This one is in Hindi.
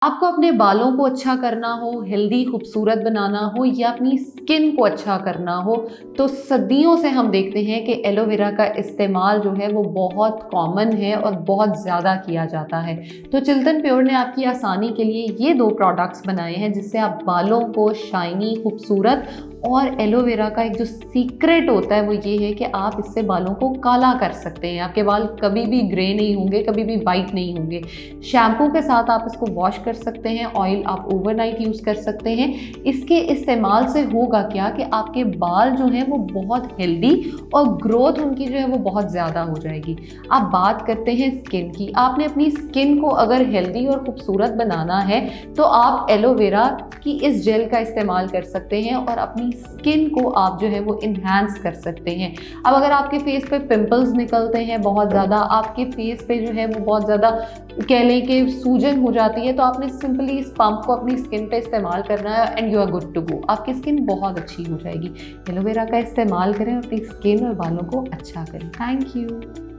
आपको अपने बालों को अच्छा करना हो, हेल्दी खूबसूरत बनाना हो या अपनी स्किन को अच्छा करना हो, तो सदियों से हम देखते हैं कि एलोवेरा का इस्तेमाल जो है वो बहुत कॉमन है और बहुत ज़्यादा किया जाता है। तो चिल्तन प्योर ने आपकी आसानी के लिए ये 2 प्रोडक्ट्स बनाए हैं जिससे आप बालों को शाइनी, खूबसूरत और एलोवेरा का एक जो सीक्रेट होता है वो ये है कि आप इससे बालों को काला कर सकते हैं। आपके बाल कभी भी ग्रे नहीं होंगे, कभी भी वाइट नहीं होंगे। शैम्पू के साथ आप इसको वॉश कर सकते हैं, ऑयल आप ओवरनाइट यूज़ कर सकते हैं। इसके इस्तेमाल से होगा क्या कि आपके बाल जो हैं वो बहुत हेल्दी और ग्रोथ उनकी जो है वो बहुत ज़्यादा हो जाएगी। आप बात करते हैं स्किन की। आपने अपनी स्किन को अगर हेल्दी और खूबसूरत बनाना है तो आप एलोवेरा की इस जेल का इस्तेमाल कर सकते हैं और अपनी स्किन को आप जो है वो इन्हांस कर सकते हैं। अब अगर आपके फेस पे पिंपल्स निकलते हैं बहुत ज़्यादा, आपके फेस पे जो है वो बहुत ज़्यादा कह लें कि सूजन हो जाती है, तो आपने सिंपली इस पंप को अपनी स्किन पे इस्तेमाल करना है and you are good to go. आपकी स्किन बहुत अच्छी हो जाएगी। एलोवेरा का इस्तेमाल करें, अपनी स्किन और बालों को अच्छा करें। Thank you.